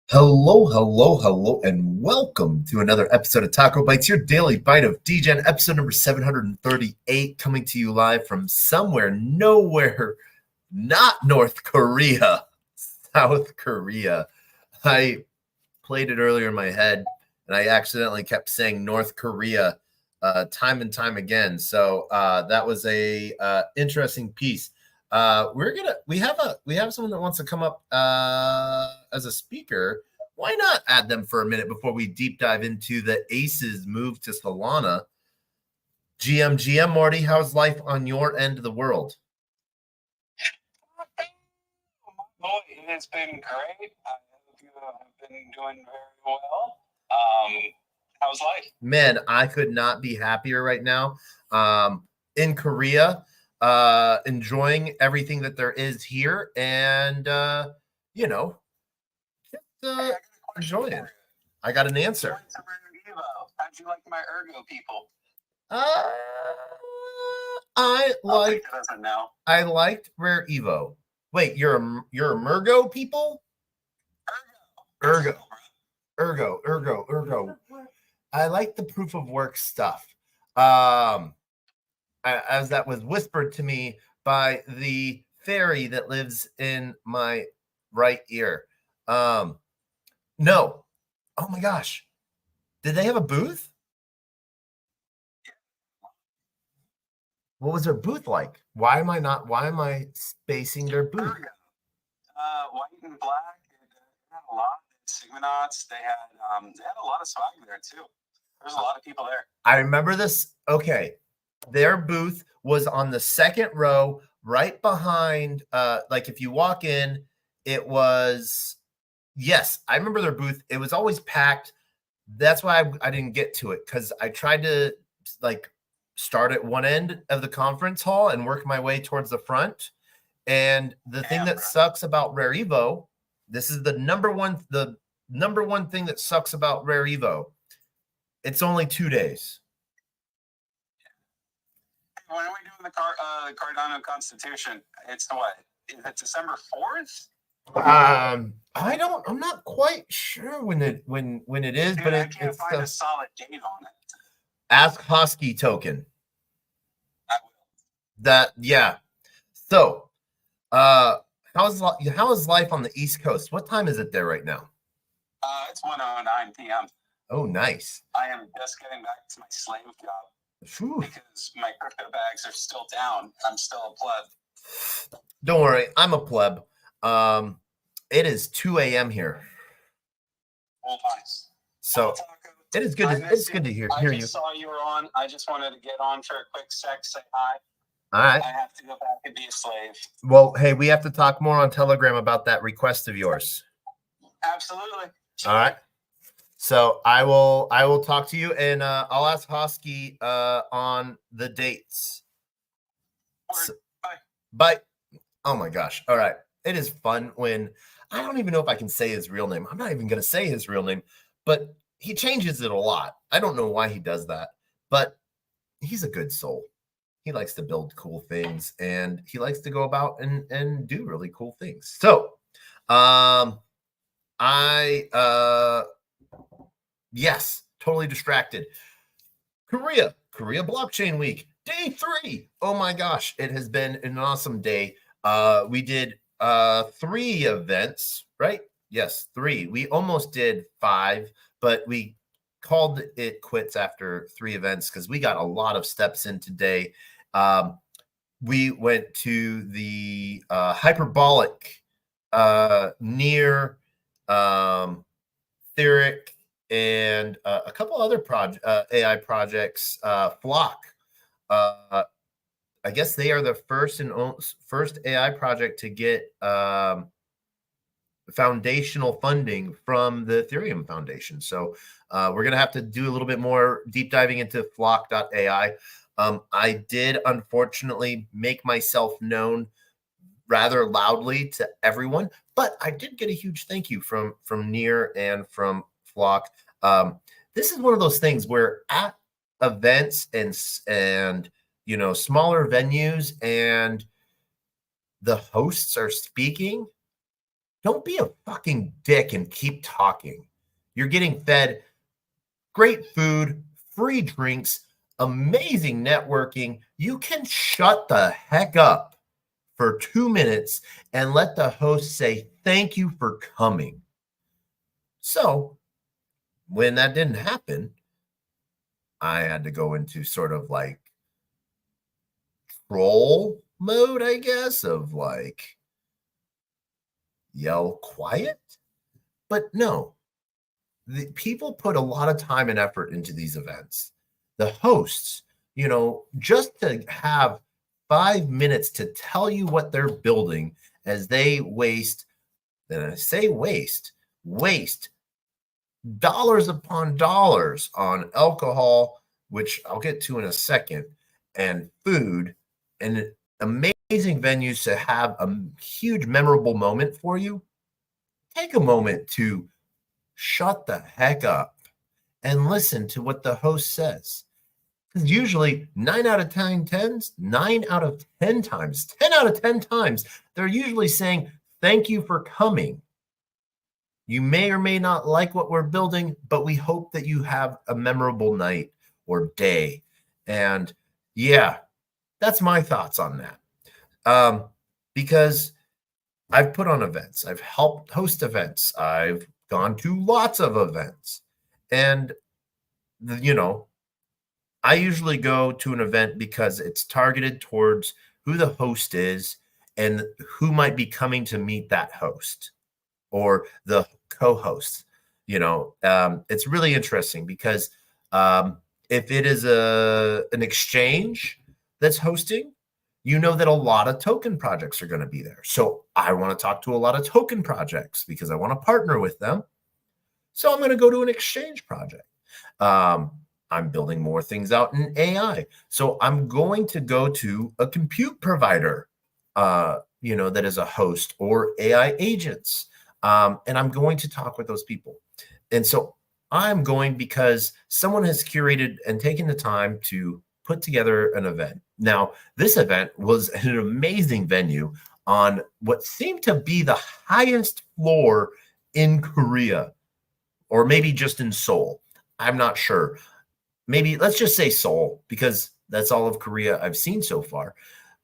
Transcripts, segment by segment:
Hello, and welcome to another episode of TacoBytes, your daily bite of Degen, episode number 738, coming to you live from somewhere, nowhere, not North Korea, South Korea. I played it earlier in my head, and I accidentally kept saying North Korea time and time again. So that was a interesting piece. We have someone that wants to come up as a speaker. Why not add them for a minute before we deep dive into the Aces move to Solana? GM Marty, how's life on your end of the world? Boy, it has been great. I hope you have been doing very well. How's life? Man, I could not be happier right now. In Korea, enjoying everything that there is here, and enjoying. I got an answer. How'd you like my Ergo people? I liked Rare Evo. Wait, you're a Mergo people? Ergo. I like the proof of work stuff. As that was whispered to me by the fairy that lives in my right ear. No. Oh my gosh. Did they have a booth? What was their booth like? Why am I spacing their booth? White and black. They had a lot. Sigmanauts. They had a lot of swag there too. There's a lot of people there. I remember this. Okay. Their booth was on the second row, right behind, like if you walk in, it was, yes, I remember their booth. It was always packed. That's why I didn't get to it, because I tried to start at one end of the conference hall and work my way towards the front. And the thing that sucks about Rare Evo, this is the number one thing that sucks about Rare Evo. It's only 2 days. When are we doing the Cardano Constitution? It's what? Is it December 4th? I'm not quite sure when it is, dude, but I can't find a solid date on it. Ask Hosky token. I will. That, yeah. So, how is life on the East Coast? What time is it there right now? It's 1:09 p.m. Oh, nice. I am just getting back to my slave job. Whew. Because my crypto bags are still down. I'm still a pleb. Don't worry, I'm a pleb. It is 2 a.m. here. Well, nice. So it is good. It's good to hear you. I just saw you were on. I just wanted to get on for a quick sec, say hi. All right. I have to go back and be a slave. Well, hey, we have to talk more on Telegram about that request of yours. Absolutely. All right. So I will talk to you, and I'll ask Hosky on the dates. So, bye. Oh my gosh. All right. It is fun when I don't even know if I can say his real name. I'm not even going to say his real name, but he changes it a lot. I don't know why he does that, but he's a good soul. He likes to build cool things, and he likes to go about and do really cool things. So, yes, totally distracted. Korea Blockchain Week, day 3. Oh my gosh, it has been an awesome day. We did 3 events, right? Yes, 3. We almost did 5, but we called it quits after 3 events because we got a lot of steps in today. We went to the hyperbolic near Theric and a couple other AI projects. Flock. I guess they are the first AI project to get foundational funding from the Ethereum Foundation. So we're going to have to do a little bit more deep diving into flock.ai. I did unfortunately make myself known rather loudly to everyone, but I did get a huge thank you from Near and from Flock. This is one of those things where at events and smaller venues and the hosts are speaking, don't be a fucking dick and keep talking. You're getting fed great food, free drinks, amazing networking. You can shut the heck up for 2 minutes and let the host say, thank you for coming. So when that didn't happen, I had to go into sort of like troll mode, I guess, of like yell quiet. But no, the people put a lot of time and effort into these events. The hosts, just to have 5 minutes to tell you what they're building as they waste, and I say waste dollars upon dollars on alcohol, which I'll get to in a second, and food, and amazing venues to have a huge memorable moment for you. Take a moment to shut the heck up and listen to what the host says. Because usually 9 out of 10 times, 9 out of 10 times, 10 out of 10 times, they're usually saying, thank you for coming. You may or may not like what we're building, but we hope that you have a memorable night or day. And yeah, that's my thoughts on that. Because I've put on events, I've helped host events, I've gone to lots of events. And, I usually go to an event because it's targeted towards who the host is and who might be coming to meet that host or the co-host. It's really interesting because if it is an exchange that's hosting, that a lot of token projects are going to be there. So I want to talk to a lot of token projects because I want to partner with them. So I'm going to go to an exchange project. I'm building more things out in AI. So I'm going to go to a compute provider, that is a host or AI agents. And I'm going to talk with those people. And so I'm going because someone has curated and taken the time to put together an event. Now, this event was an amazing venue on what seemed to be the highest floor in Korea, or maybe just in Seoul. I'm not sure. Maybe let's just say Seoul, because that's all of Korea I've seen so far.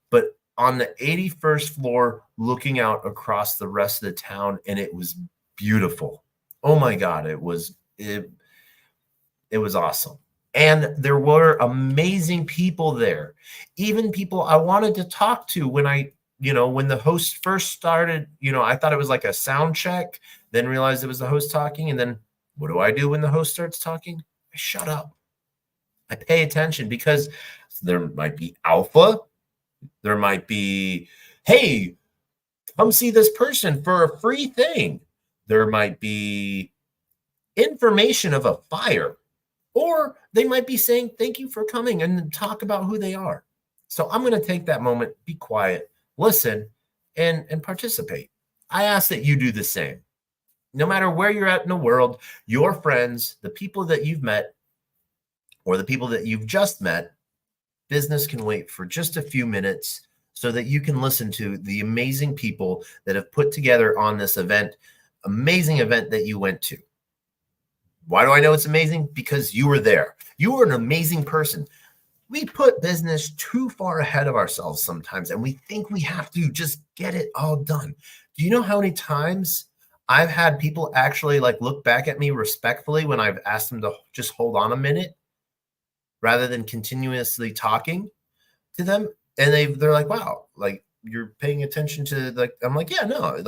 But on the 81st floor, looking out across the rest of the town, and it was beautiful. Oh my God, it was awesome. And there were amazing people there, even people I wanted to talk to when when the host first started. I thought it was like a sound check, then realized it was the host talking. And then what do I do when the host starts talking? I shut up. I pay attention because there might be alpha. There might be, hey, come see this person for a free thing. There might be information of a fire, or they might be saying, thank you for coming, and talk about who they are. So I'm going to take that moment, be quiet, listen, and participate. I ask that you do the same. No matter where you're at in the world, your friends, the people that you've met, or the people that you've just met, business can wait for just a few minutes so that you can listen to the amazing people that have put together on this event, amazing event that you went to. Why do I know it's amazing? Because you were there. You were an amazing person. We put business too far ahead of ourselves sometimes, and we think we have to just get it all done. Do you know how many times I've had people actually look back at me respectfully when I've asked them to just hold on a minute rather than continuously talking to them? And they're like, wow, you're paying attention to I'm like, yeah, no,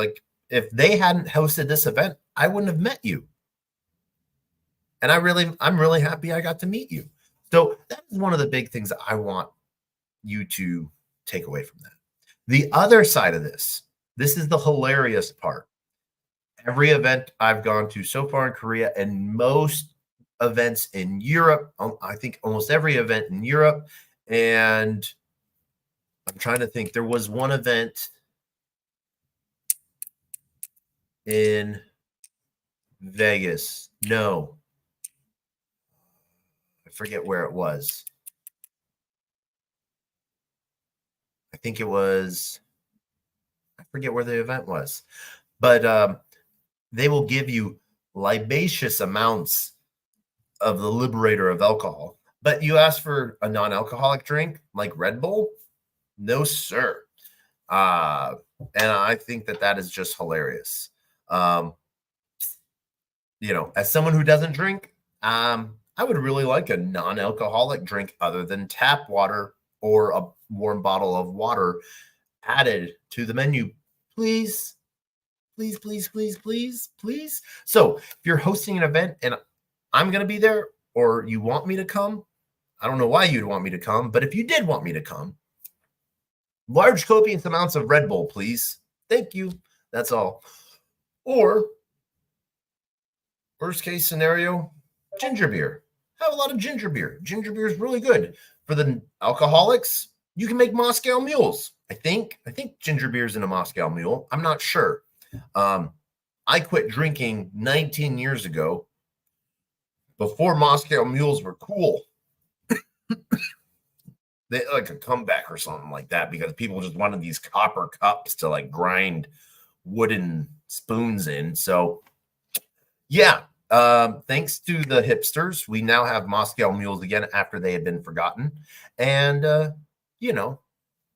if they hadn't hosted this event, I wouldn't have met you. And I'm really happy I got to meet you. So that is one of the big things that I want you to take away from that. The other side of this is the hilarious part. Every event I've gone to so far in Korea, and most events in Europe, I think almost every event in Europe, and I'm trying to think, there was one event in Vegas. No, I forget where it was. think it was, I forget where the event was, but they will give you libacious amounts of the liberator of alcohol. But you ask for a non-alcoholic drink like Red Bull? No, sir. And I think that is just hilarious. As someone who doesn't drink, I would really like a non-alcoholic drink other than tap water or a warm bottle of water added to the menu. Please, please, please, please, please, please. So if you're hosting an event and I'm going to be there, or you want me to come, I don't know why you'd want me to come, but if you did want me to come, large copious amounts of Red Bull, please. Thank you. That's all. Or worst case scenario, ginger beer. Have a lot of ginger beer. Ginger beer is really good. For the alcoholics, you can make Moscow mules. I think ginger beer is in a Moscow mule. I'm not sure. I quit drinking 19 years ago before Moscow mules were cool. They like a comeback or something like that because people just wanted these copper cups to like grind wooden spoons in. So yeah, thanks to the hipsters, we now have Moscow mules again after they had been forgotten. And,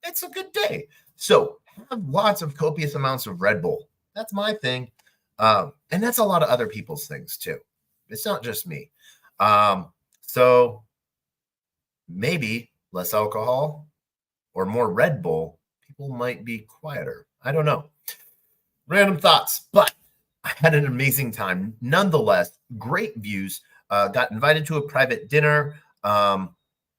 it's a good day. So have lots of copious amounts of Red Bull. That's my thing. And that's a lot of other people's things too. It's not just me. So maybe less alcohol or more Red Bull, people might be quieter. I don't know. Random thoughts, but I had an amazing time. Nonetheless, great views. Got invited to a private dinner.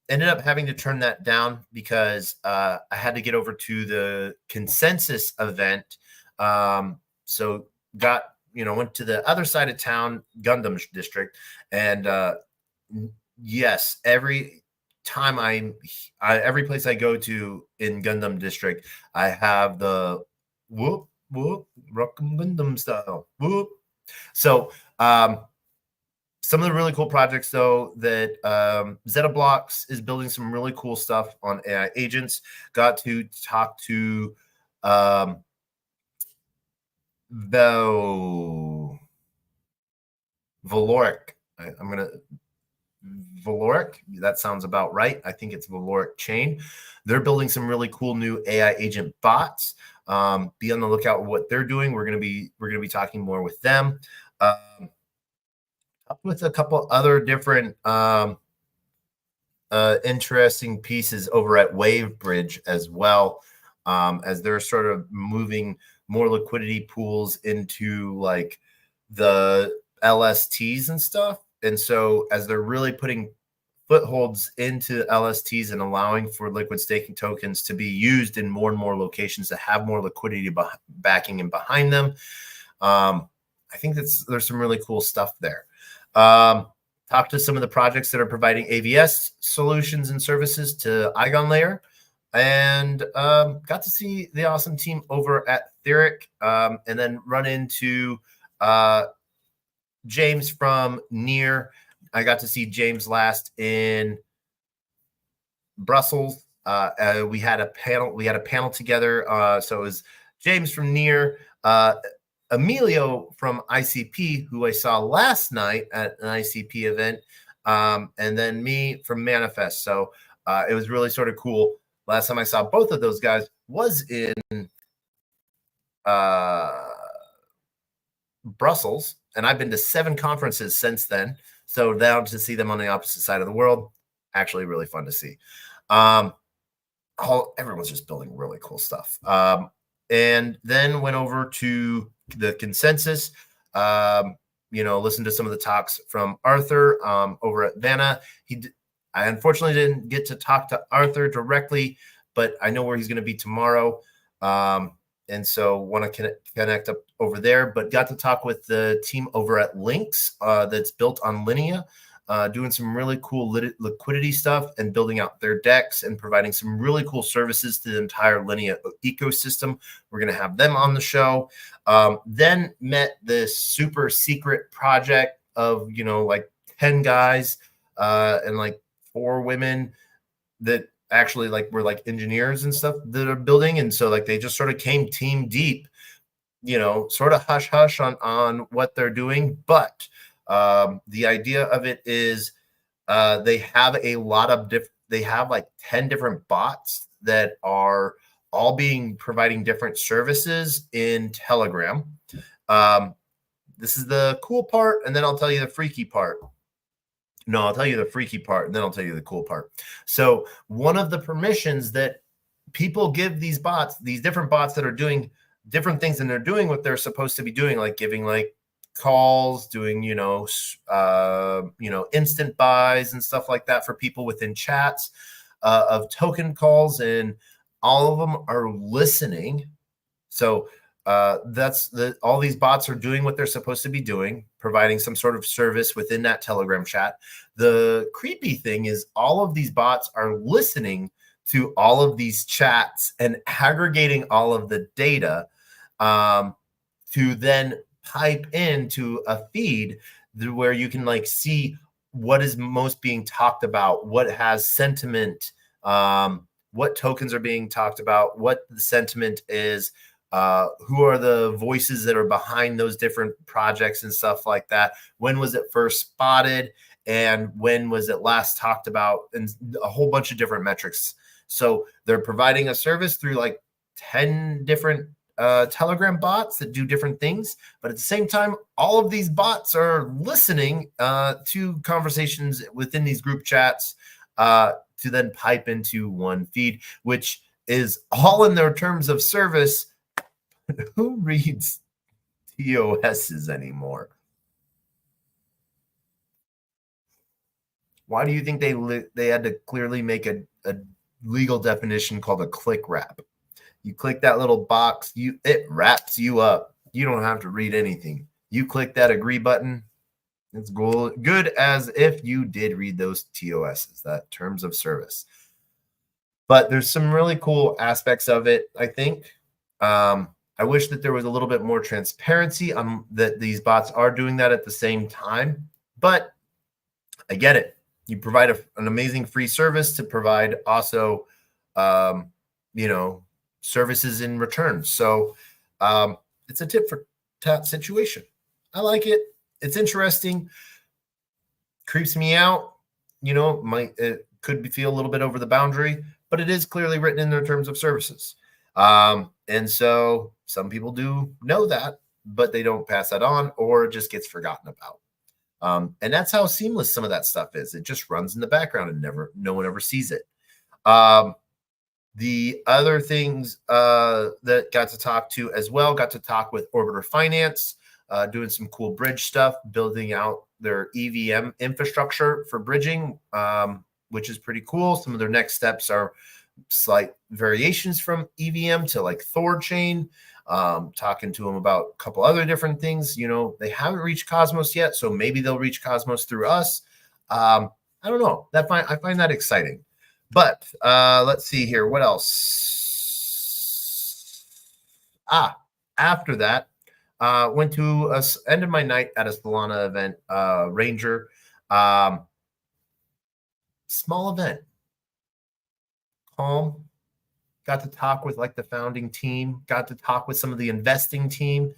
Ended up having to turn that down because I had to get over to the consensus event. So went to the other side of town, Gundam district. And yes, every place I go to in Gundam district, I have the whoop, rock Gundam style. Whoop. So some of the really cool projects, though, that Zeta Blocks is building some really cool stuff on AI agents. Got to talk to Valoric. Valoric. That sounds about right. I think it's Valoric Chain. They're building some really cool new AI agent bots. Be on the lookout for what they're doing. We're gonna be talking more with them. With a couple other different interesting pieces over at WaveBridge as well, as they're sort of moving more liquidity pools into like the LSTs and stuff. And so as they're really putting footholds into LSTs and allowing for liquid staking tokens to be used in more and more locations that have more liquidity backing and behind them, I think there's some really cool stuff there. Talked to some of the projects that are providing AVS solutions and services to Eigen Layer, and got to see the awesome team over at Theric, and then run into James from Near. I got to see James last in Brussels. We had a panel together. So it was James from Near, Emilio from ICP, who I saw last night at an ICP event, and then me from Manifest. So it was really sort of cool. Last time I saw both of those guys was in Brussels, and I've been to 7 conferences since then. So down to see them on the opposite side of the world, actually really fun to see. Everyone's just building really cool stuff. And then went over to the consensus, listened to some of the talks from Arthur over at Vanna. I unfortunately didn't get to talk to Arthur directly, but I know where he's going to be tomorrow. And so want to connect up over there, but got to talk with the team over at Lynx that's built on Linea, doing some really cool liquidity stuff and building out their decks and providing some really cool services to the entire Linea ecosystem. We're going to have them on the show. Then met this super secret project of, like 10 guys and like 4 women that actually like were like engineers and stuff that are building, and so like they just sort of came team deep, sort of hush hush on what they're doing. But the idea of it is they have a lot of they have like 10 different bots that are all providing different services in Telegram. This is the cool part, and then I'll tell you the freaky part. No, I'll tell you the freaky part, and then I'll tell you the cool part. So one of the permissions that people give these bots, these different bots that are doing different things, and they're doing what they're supposed to be doing, like giving like calls, doing instant buys and stuff like that for people within chats of token calls, and all of them are listening. So all these bots are doing what they're supposed to be doing, providing some sort of service within that Telegram chat. The creepy thing is all of these bots are listening to all of these chats and aggregating all of the data to then pipe into a feed where you can like see what is most being talked about, what has sentiment, what tokens are being talked about, what the sentiment is, who are the voices that are behind those different projects and stuff like that. When was it first spotted, and when was it last talked about, and a whole bunch of different metrics. So they're providing a service through like 10 different Telegram bots that do different things. But at the same time, all of these bots are listening to conversations within these group chats to then pipe into one feed, which is all in their terms of service. Who reads TOSs anymore? Why do you think they had to clearly make a legal definition called a click wrap? You click that little box, it wraps you up. You don't have to read anything. You click that agree button, it's good as if you did read those TOSs, that terms of service. But there's some really cool aspects of it, I think. I wish that there was a little bit more transparency on that these bots are doing that at the same time, but I get it. You provide an amazing free service to provide also, services in return. So it's a tip for tat situation. I like it. It's interesting. Creeps me out. It could feel a little bit over the boundary, but it is clearly written in their terms of services. And so some people do know that, but they don't pass that on, or it just gets forgotten about. And that's how seamless some of that stuff is. It just runs in the background and no one ever sees it. The other things that got to talk with Orbiter Finance, doing some cool bridge stuff, building out their EVM infrastructure for bridging, which is pretty cool. Some of their next steps are slight variations from EVM to like ThorChain. Talking to them about a couple other different things. They haven't reached Cosmos yet, so maybe they'll reach Cosmos through us. I don't know. I find that exciting. But let's see here. What else? After that, went to end of my night at a Solana event, Ranger. Small event. Calm. Got to talk with like the founding team, got to talk with some of the investing team.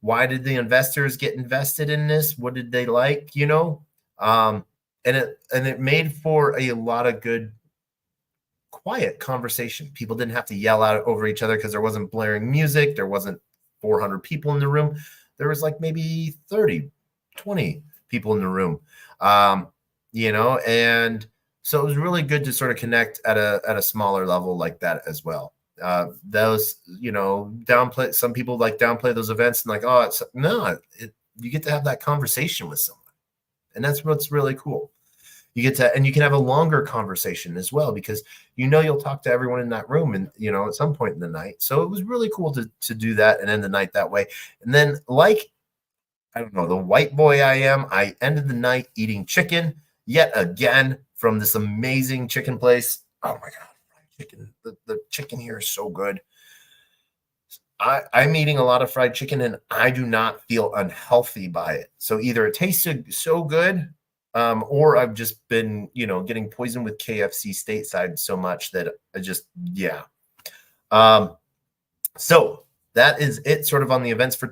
Why did the investors get invested in this? What did they like? And it made for a lot of good, quiet conversation. People didn't have to yell out over each other because there wasn't blaring music. There wasn't 400 people in the room. There was like maybe 30, 20 people in the room. And so it was really good to sort of connect at a smaller level like that as well. Those, downplay, some people like downplay those events and like, you get to have that conversation with someone. And that's what's really cool. You can have a longer conversation as well, because you'll talk to everyone in that room and at some point in the night. So it was really cool to do that and end the night that way. And then, like, I don't know, the white boy I am, I ended the night eating chicken yet again from this amazing chicken place. Oh my God, fried chicken. The chicken here is so good. I'm eating a lot of fried chicken and I do not feel unhealthy by it. So either it tasted so good Or I've just been, getting poisoned with KFC stateside so much that I just, yeah. So that is it sort of on the events for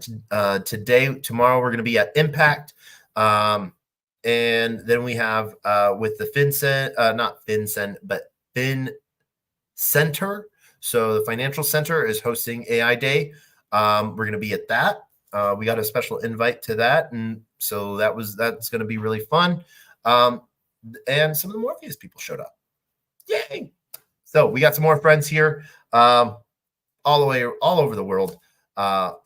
today. Tomorrow we're going to be at Impact. And then we have with the not FinCen, but Fin Center. So the Financial Center is hosting AI Day. We're going to be at that. We got a special invite to that, and so that's going to be really fun. And some of the Morpheus people showed up. Yay! So we got some more friends here, all over the world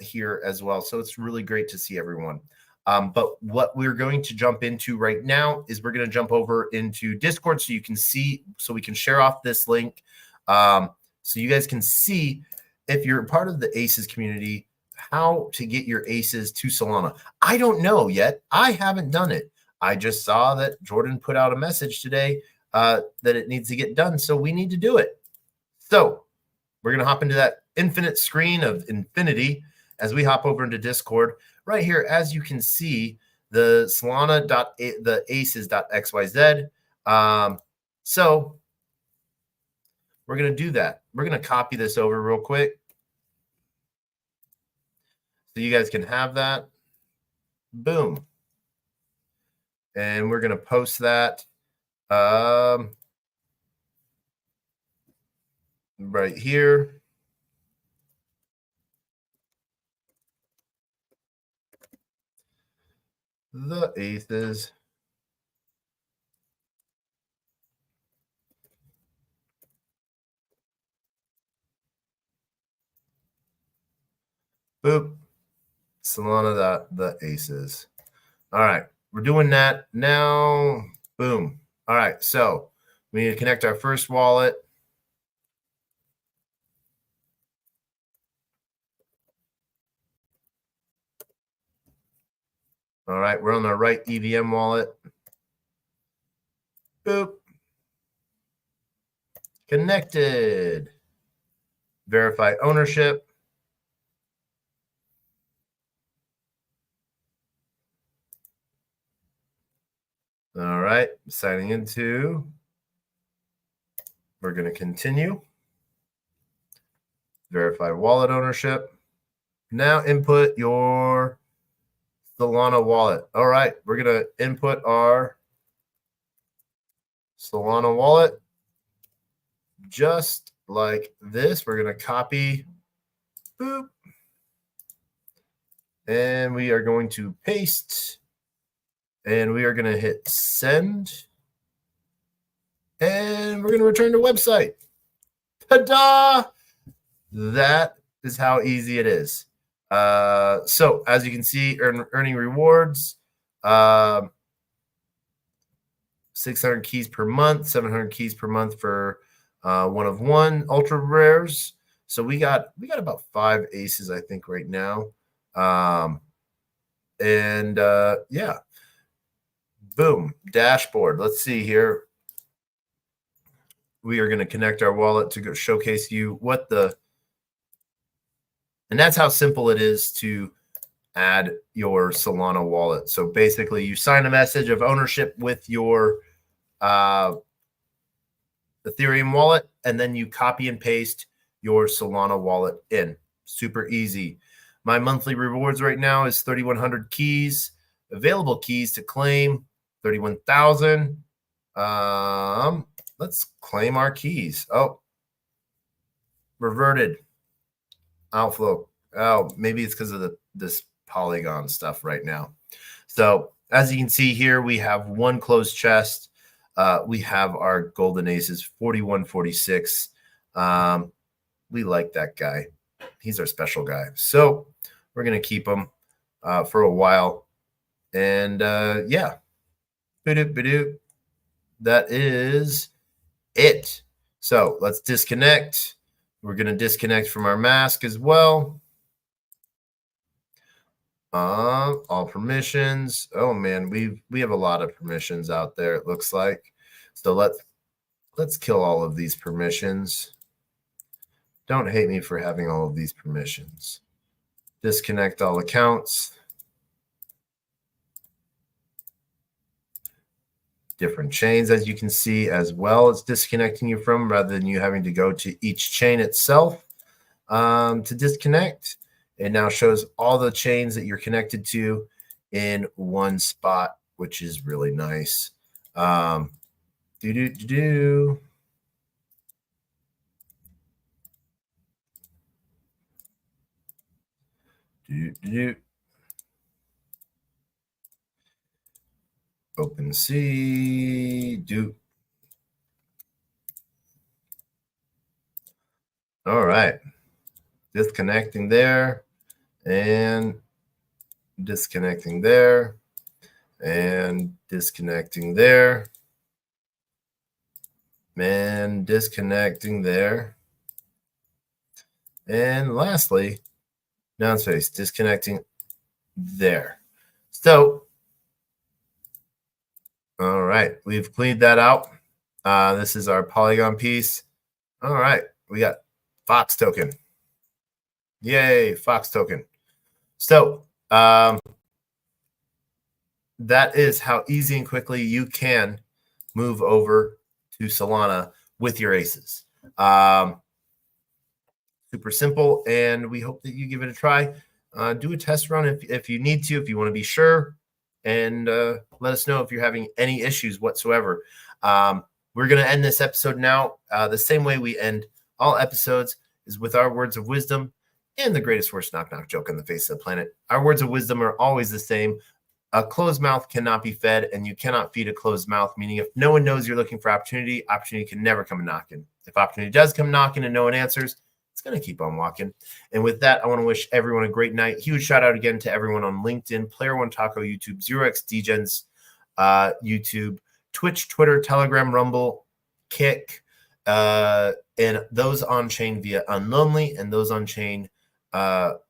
here as well. So it's really great to see everyone. But what we're going to jump into right now is we're going to jump over into Discord so you can see, so we can share off this link. So you guys can see, if you're part of the ACES community, how to get your ACES to Solana. I don't know yet. I haven't done it. I just saw that Jordan put out a message today that it needs to get done. So we need to do it. So we're going to hop into that infinite screen of infinity as we hop over into Discord. Right here, as you can see, the Solana the aces.xyz. So we're going to do that. We're going to copy this over real quick so you guys can have that. Boom. And we're going to post that right here. The aces. Boop. Solana the aces. All right. We're doing that now. Boom. All right. So we need to connect our first wallet. All right. We're on our right EVM wallet. Boop. Connected. Verify ownership. All right. Signing into. We're going to continue. Verify wallet ownership. Now input your Solana wallet. All right. We're going to input our Solana wallet just like this. We're going to copy. Boop. And we are going to paste. And we are going to hit send. And we're going to return to website. Ta-da! That is how easy it is. So as you can see, earning rewards, 600 keys per month, 700 keys per month for 1 of 1 ultra rares. So we got about 5 aces, I think, right now. Yeah. Boom. Dashboard. Let's see here. We are going to connect our wallet to go showcase you and that's how simple it is to add your Solana wallet. So basically you sign a message of ownership with your Ethereum wallet, and then you copy and paste your Solana wallet in. Super easy. My monthly rewards right now is 3,100 keys. Available keys to claim 31,000. Let's claim our keys. Oh, reverted outflow. Oh, maybe it's because of this Polygon stuff right now. So as you can see here, we have 1 closed chest. We have our golden aces, 4146. We like that guy. He's our special guy. So we're going to keep him for a while. And yeah. That is it. So let's disconnect. We're going to disconnect from our mask as well. All permissions. Oh man, we have a lot of permissions out there, it looks like. So let's kill all of these permissions. Don't hate me for having all of these permissions. Disconnect all accounts. different chains, as you can see, as well as disconnecting you from, rather than you having to go to each chain itself to disconnect. It now shows all the chains that you're connected to in one spot, which is really nice. Open C. All right. Disconnecting there and disconnecting there and disconnecting there and disconnecting there. And lastly, downspace, disconnecting there. So, all right, we've cleaned that out. This is our Polygon piece. All right, we got Fox token. Yay, Fox token. So that is how easy and quickly you can move over to Solana with your aces. Super simple, and we hope that you give it a try. Do a test run if you need to, if you want to be sure, and let us know if you're having any issues whatsoever. We're going to end this episode now. The same way we end all episodes is with our words of wisdom and the greatest worst knock-knock joke on the face of the planet. Our words of wisdom are always the same. A closed mouth cannot be fed, and you cannot feed a closed mouth, meaning if no one knows you're looking for opportunity, opportunity can never come knocking. If opportunity does come knocking and no one answers, it's going to keep on walking. And with that, I want to wish everyone a great night. Huge shout out again to everyone on LinkedIn, Player One Taco, YouTube, 0x Degens, YouTube, Twitch, Twitter, Telegram, Rumble, Kick, and those on chain via Unlonely, and those on chain via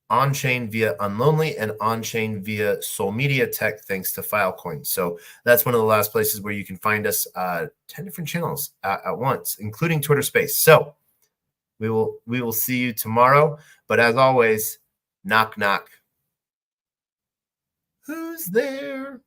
Unlonely, and on-chain via Soul Media Tech, thanks to Filecoin. So that's one of the last places where you can find us 10 different channels at once, including Twitter Space. So we will see you tomorrow. But as always, knock, knock. Who's there?